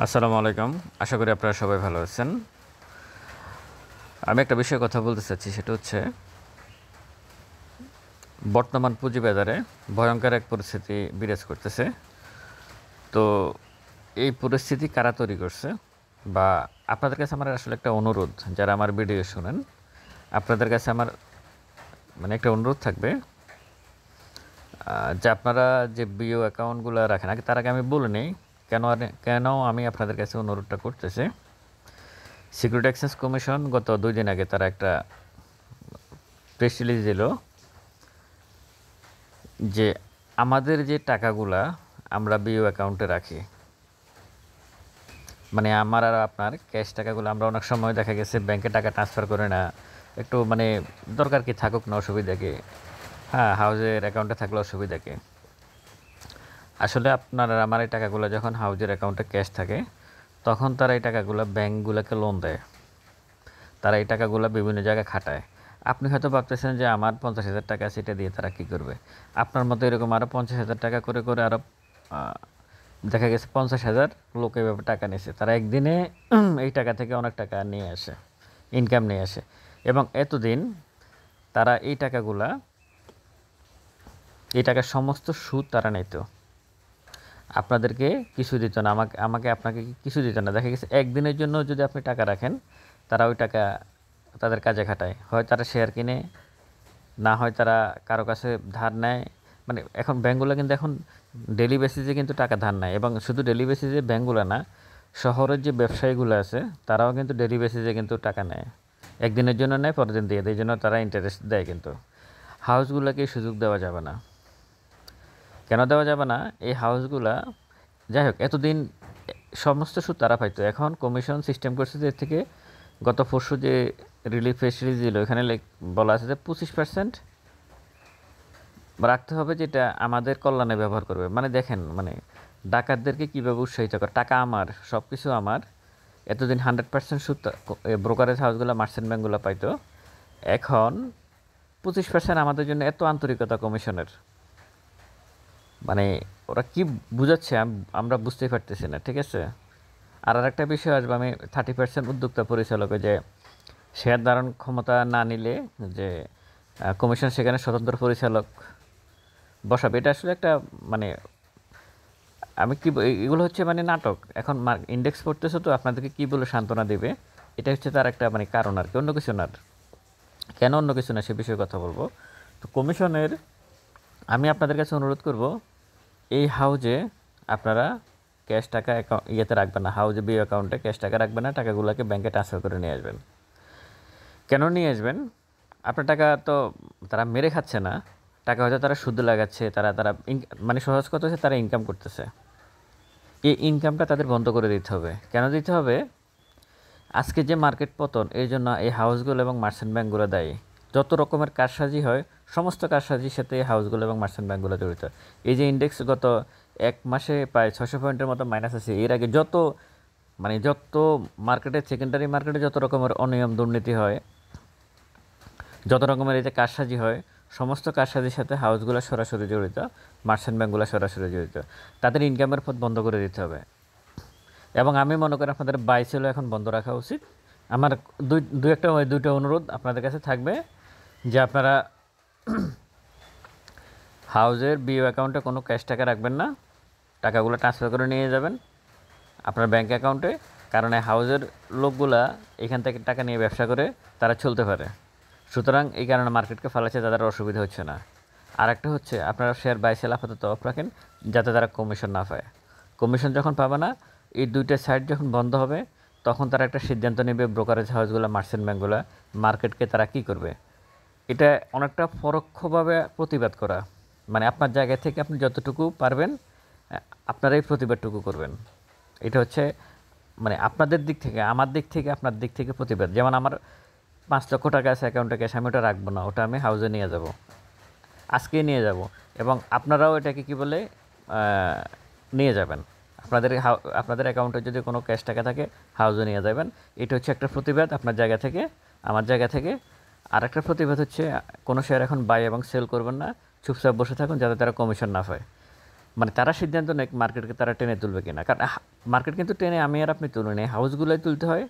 আসসালামু আলাইকুম। আশা করি আপনারা সবাই ভালো আছেন। আমি একটা বিষয়ে কথা বলতে চাচ্ছি, সেটা হচ্ছে বর্তমান পুঁজিবাজারে ভয়ঙ্কর এক পরিস্থিতি বিরাজ করতেছে। তো এই পরিস্থিতি কারা তৈরি করছে, বা আপনাদের কাছে আমার আসলে একটা অনুরোধ, যারা আমার ভিডিও শুনেন, আপনাদের কাছে আমার একটা অনুরোধ থাকবে, যে আপনারা যে বিও অ্যাকাউন্টগুলো রাখেন, আগে তার আগে আমি বলে নিই কেন আমি আপনাদের কাছে অনুরোধটা করতেছি। সিকিউরিটি এক্সচেঞ্জ কমিশন গত 2 দিন আগে তারা একটা প্রেস রিলিজ দিল যে আমাদের যে টাকাগুলা আমরা বিও অ্যাকাউন্টে রাখি, আমার আর আপনার ক্যাশ টাকাগুলো আমরা অনেক সময় দেখা গেছে ব্যাংকে টাকা ট্রান্সফার করে না, একটু দরকার কি থাকুক না, অসুবিধা কি, হ্যাঁ, হাউজের অ্যাকাউন্টে থাকলে অসুবিধা কি। আসলে আপনার আর আমার এই টাকাগুলো যখন হাউজের অ্যাকাউন্টে ক্যাশ থাকে, তখন তারা এই টাকাগুলো ব্যাংকগুলোকে লোন দেয়, তারা এই টাকাগুলো বিভিন্ন জায়গায় খাটায়। আপনি হয়তো ভাবতেছেন যে আমার 50,000 টাকা, সেটা দিয়ে তারা কী করবে। আপনার মতো এরকম আরও 50,000 টাকা করে করে আরও দেখা গেছে 50,000 লোক এভাবে টাকা নিয়েছে। তারা একদিনে এই টাকা থেকে অনেক টাকা নিয়ে আসে, ইনকাম নিয়ে আসে। এবং এতদিন তারা এই টাকার সমস্ত সুদ তারা নিত, আপনাদেরকে কিছু দিত না, আপনাকে কিছু দিত না। দেখা গেছে একদিনের জন্য যদি আপনি টাকা রাখেন, তারা ওই টাকা তাদের কাজে খাটায়। হয় তারা শেয়ার কিনে, না হয় তারা কারো কাছে ধার নেয়। এখন ব্যাঙ্কগুলো কিন্তু এখন ডেলি বেসিসে কিন্তু টাকা ধার নেয়, এবং শুধু ডেলি বেসিসে ব্যাঙ্কগুলো না, শহরের যে ব্যবসায়ীগুলো আছে তারাও কিন্তু ডেলি বেসিসে কিন্তু টাকা নেয়, একদিনের জন্য নেয়, পরের দিন দিয়ে দেয়, এই জন্য তারা ইন্টারেস্ট দেয়। কিন্তু হাউসগুলোকে সুযোগ দেওয়া যাবে না। কেন দেওয়া যাবে না? এই হাউসগুলা, যাই হোক, এতদিন সমস্ত সুদ তারা পাইতো। এখন কমিশন সিস্টেম করছে যে এর থেকে গত পরশু যে রিলিফ প্রেস রিলিজ দিল, এখানে বলা আছে যে 25% রাখতে হবে, যেটা আমাদের কল্যাণে ব্যবহার করবে। দেখেন, ডাকাতদেরকে কীভাবে উৎসাহিত করে, টাকা আমার, সব কিছু আমার। এতদিন 100% সুদ ব্রোকারেজ হাউসগুলো, মার্চেন্ট ব্যাঙ্কগুলো পাইতো, এখন 25% আমাদের জন্য। এত আন্তরিকতা কমিশনের, ওরা কি বুঝাচ্ছে আমরা বুঝতেই পারতেছি না, ঠিক আছে। আর একটা বিষয় আসবে, আমি 30% উদ্যোক্তা পরিচালক, যে শেয়ার ধারণ ক্ষমতা না নিলে যে কমিশন সেখানে স্বতন্ত্র পরিচালক বসাবে। এটা আসলে একটা আমি কি এগুলো হচ্ছে নাটক। এখন ইন্ডেক্স পড়তেছে, তো আপনাদেরকে কি বলে সান্ত্বনা দেবে, এটা হচ্ছে তার একটা কারণ, আর কি, অন্য কিছু না। কেন অন্য কিছু না, সে বিষয়ে কথা বলবো। তো কমিশনের আমি আপনাদের কাছে অনুরোধ করব, এই হাউজে আপনারা ক্যাশ টাকা ইয়েতে রাখবেন না, হাউজে বিও অ্যাকাউন্টে ক্যাশ টাকা রাখবেন না, টাকাগুলোকে ব্যাংকে ট্রান্সফার করে নিয়ে আসবেন। কেন নিয়ে আসবেন? আপনার টাকা তো তারা মেরে খাচ্ছে না, টাকা হয়তো তারা সুদ লাগাচ্ছে, তারা তারা সহজ কথা হচ্ছে তারা ইনকাম করতেছে। এই ইনকামটা তাদের বন্ধ করে দিতে হবে। কেন দিতে হবে? আজকে যে মার্কেট পতন, এই জন্য এই হাউসগুলো এবং মার্চেন্ট ব্যাঙ্কগুলো দায়ী। যত রকমের কারসাজি হয়, সমস্ত কারসাজির সাথে এই হাউসগুলো এবং মার্চেন্ট ব্যাঙ্কগুলো জড়িত। এই যে ইন্ডেক্স গত এক মাসে প্রায় 600 পয়েন্টের মতো মাইনাস আছে। এর আগে যত মার্কেটে, সেকেন্ডারি মার্কেটে যত রকমের অনিয়ম দুর্নীতি হয়, যত রকমের এই যে কারসাজি হয়, সমস্ত কারসাজির সাথে হাউসগুলো সরাসরি জড়িত, মার্চেন্ট ব্যাঙ্কগুলো সরাসরি জড়িত। তাদের ইনকামের পথ বন্ধ করে দিতে হবে। এবং আমি মনে করি আপনাদের বাই সেল এখন বন্ধ রাখা উচিত। আমার দুইটা অনুরোধ আপনাদের কাছে থাকবে, যে আপনারা হাউজের বিও অ্যাকাউন্টে কোনো ক্যাশ টাকা রাখবেন না, টাকাগুলো ট্রান্সফার করে নিয়ে যাবেন আপনার ব্যাঙ্ক অ্যাকাউন্টে। কারণ এই হাউজের লোকগুলা এখান থেকে টাকা নিয়ে ব্যবসা করে তারা চলতে পারে, সুতরাং এই কারণে মার্কেটকে ফালাচ্ছে, তাদের অসুবিধা হচ্ছে না। আর একটা হচ্ছে, আপনারা শেয়ার বাই সেল আপাতত অফ রাখেন, যাতে তারা কমিশন না পায়। কমিশন যখন পাবে না, এই দুইটা সাইড যখন বন্ধ হবে, তখন তারা একটা সিদ্ধান্ত নেবে, ব্রোকারেজ হাউসগুলো, মার্চেন্ট ব্যাঙ্কগুলো, মার্কেটকে তারা কী করবে। এটা অনেকটা পরোক্ষভাবে প্রতিবাদ করা, আপনার জায়গা থেকে আপনি যতটুকু পারবেন আপনারা এই প্রতিবাদটুকু করবেন। এটা হচ্ছে আপনাদের দিক থেকে, আমার দিক থেকে, আপনার দিক থেকে প্রতিবাদ। যেমন আমার 5 লক্ষ টাকা আছে অ্যাকাউন্টে ক্যাশ, আমি ওটা রাখবো না, ওটা আমি হাউজে নিয়ে যাব, আজকেই নিয়ে যাব। এবং আপনারাও এটাকে কি বলে নিয়ে যাবেন। আপনাদের অ্যাকাউন্টে যদি কোনো ক্যাশ টাকা থাকে, হাউজে নিয়ে যাবেন। এটা হচ্ছে একটা প্রতিবাদ আপনার জায়গা থেকে, আমার জায়গা থেকে। আর একটা প্রতিবাদ হচ্ছে, কোনো শেয়ার এখন বাই এবং সেল করবেন না, চুপচাপ বসে থাকুন, যাতে তারা কমিশন না পায়। মানে তারা সিদ্ধান্ত নেয় মার্কেটকে তারা টেনে তুলবে কিনা, কারণ মার্কেট কিন্তু টেনে আমি আর আপনি তুলে নেই, হাউসগুলোই তুলতে হয়।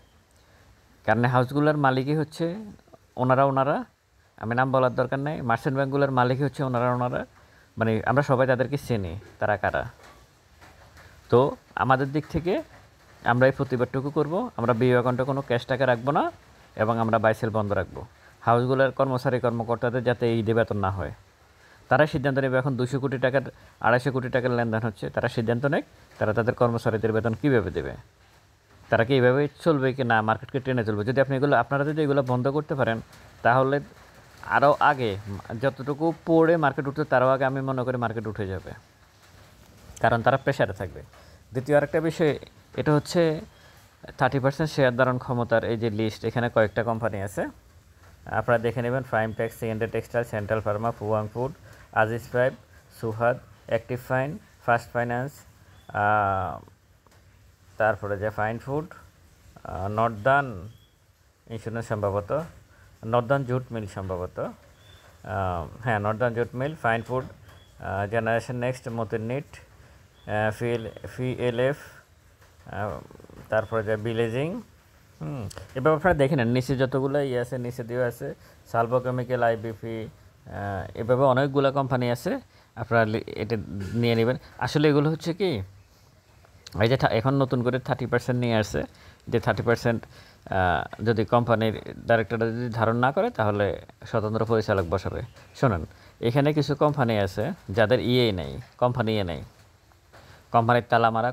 কারণ হাউসগুলোর মালিকই হচ্ছে ওনারা আমি নাম বলার দরকার নেই, মার্চেন্ট ব্যাঙ্কগুলোর মালিকই হচ্ছে ওনারা, মানে আমরা সবাই তাদেরকে চিনি তারা কারা। তো আমাদের দিক থেকে আমরা এই প্রতিবাদটুকু করব, আমরা বিও অ্যাকাউন্টে কোনো ক্যাশ টাকা রাখবো না এবং আমরা বাইসেল বন্ধ রাখবো। হাউসগুলোর কর্মকর্তাদের যাতে ঈদে বেতন না হয়, তারা সিদ্ধান্ত নেবে। এখন 200 কোটি টাকার 250 কোটি টাকার লেনদেন হচ্ছে, তারা সিদ্ধান্ত নেয় তারা তাদের কর্মচারীদের বেতন কীভাবে দেবে, তারা কি এইভাবে চলবে কি না মার্কেটকে টেনে চলবে। যদি আপনি আপনারা যদি এগুলো বন্ধ করতে পারেন, তাহলে আরও আগে যতটুকু পড়ে মার্কেট উঠতে তারও আগে আমি মনে করি মার্কেট উঠে যাবে, কারণ তারা প্রেশারে থাকবে। দ্বিতীয় আরেকটা বিষয়, এটা হচ্ছে 30% শেয়ার ধারণ ক্ষমতার এই যে লিস্ট, এখানে কয়েকটা কোম্পানি আছে, আপনারা দেখে নেবেন। প্রাইম টেক্স, সিএনডি textile, central pharma, Fuwang food, Aziz প্রাইভ, সুহাদ, অ্যাক্টিভ ফাইন, ফার্স্ট ফাইন্যান্স, তারপরে যে ফাইন ফুড, নর্দার্ন ইন্স্যুরেন্স সম্ভবত, নর্দার্ন জুট মিল সম্ভবত, হ্যাঁ northern jute mill, fine food, generation next, মতির নিট, ফিএলএফ, তারপরে যে ভিলেজিং। এবার আপনারা দেখে নেন নিচে যতগুলো ইয়ে আছে, নিচে দিয়েও আছে সালভো কেমিক্যাল, আইবিপি, এভাবে অনেকগুলো কোম্পানি আছে, আপনারা এটা নিয়ে নেবেন। আসলে এগুলো হচ্ছে কি, এই যে এখন নতুন করে 30% নিয়ে আসছে, যে 30% যদি কোম্পানির ডাইরেক্টররা যদি ধারণ না করে তাহলে স্বতন্ত্র পরিচালক বসাবে। শোনেন, এখানে কিছু কোম্পানি আছে যাদের নেই, কোম্পানি নেই, কোম্পানির তালা মারা,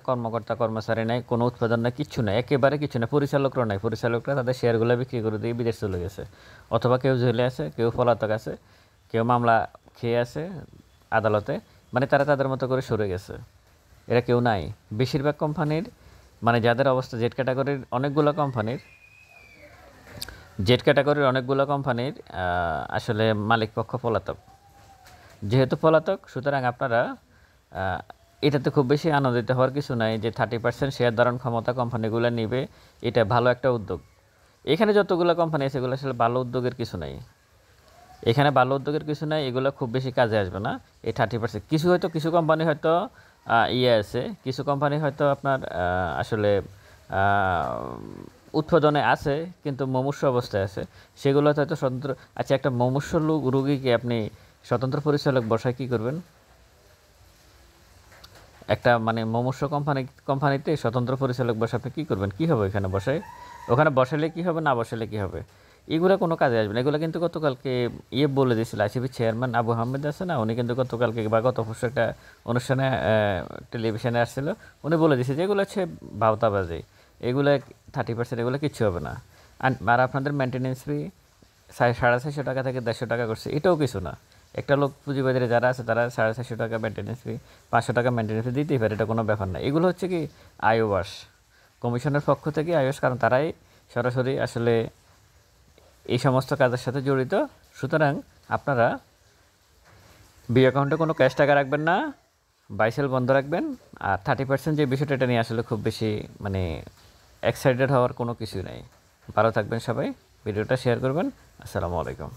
কর্মচারী নেই, কোনো উৎপাদন নেই, কিচ্ছু নেই, একেবারে কিছু নেই, পরিচালকরা নেই। পরিচালকরা তাদের শেয়ারগুলো বিক্রি করে দিয়ে বিদেশ চলে গেছে, অথবা কেউ জেলে আছে, কেউ পলাতক আছে, কেউ মামলা খেয়ে আছে আদালতে, মানে তারা তাদের মতো করে সরে গেছে, এরা কেউ নাই। বেশিরভাগ কোম্পানির, মানে যাদের অবস্থা জেড ক্যাটাগরির অনেকগুলো কোম্পানির আসলে মালিক পক্ষ পলাতক। যেহেতু পলাতক, সুতরাং আপনারা এটাতে খুব বেশি আনন্দিত হওয়ার কিছু নাই যে 30% শেয়ার ধারণ ক্ষমতা কোম্পানিগুলো নিবে, এটা ভালো একটা উদ্যোগ। এখানে যতগুলো কোম্পানি আছে এগুলো আসলে ভালো উদ্যোগের কিছু নাই, এখানে ভালো উদ্যোগের কিছু নাই, এগুলো খুব বেশি কাজে আসবে না। এই 30% কিছু কোম্পানি হয়তো আছে, কিছু কোম্পানি হয়তো আপনার আসলে উৎপাদনে আছে কিন্তু মুমূর্ষু অবস্থায় আছে, সেগুলো হয়তো স্বতন্ত্র। আচ্ছা, একটা মুমূর্ষু রুগীকে আপনি স্বতন্ত্র পরিচালক বসায় কী করবেন? একটা মানে মুমূর্ষু কোম্পানিতে স্বতন্ত্র পরিচালক বসে আপনি কী করবেন? কী হবে ওখানে বসায়? ওখানে বসালে কী হবে, না বসালে কী হবে? এগুলো কোনো কাজে আসবে না। এগুলো কিন্তু গতকালকে বলে দিয়েছিল আইসিবি চেয়ারম্যান আবু আহমেদ আছে না, উনি কিন্তু গতকালকে বা গত পরশু একটা অনুষ্ঠানে টেলিভিশনে আসছিল, উনি বলে দিয়েছে যে এগুলো হচ্ছে ভাওতাবাজি, এগুলো 30% এগুলো কিচ্ছু হবে না। আর আপনাদের মেনটেন্যান্স ফি 450 টাকা থেকে 150 টাকা করছে, এটাও কিছু না। একটা লোক পুঁজিবাজারে যারা আছে তারা 450 টাকা মেনটেন্যান্স ফি, 500 টাকা মেনটেন্যান্স ফি দিতেই পারে, এটা কোনো ব্যাপার না। এগুলো হচ্ছে কি আইওয়াস, কমিশনের পক্ষ থেকে আইওয়াস, কারণ তারাই সরাসরি আসলে এই সমস্ত কাজের সাথে জড়িত। সুতরাং আপনারা বিও অ্যাকাউন্টে কোনো ক্যাশ টাকা রাখবেন না, বাইসেল বন্ধ রাখবেন। আর 30% যে বিষয়টা, এটা নিয়ে আসলে খুব বেশি মানে এক্সাইটেড হওয়ার কোনো কিছুই নাই। ভালো থাকবেন সবাই, ভিডিওটা শেয়ার করবেন। আসসালামু আলাইকুম।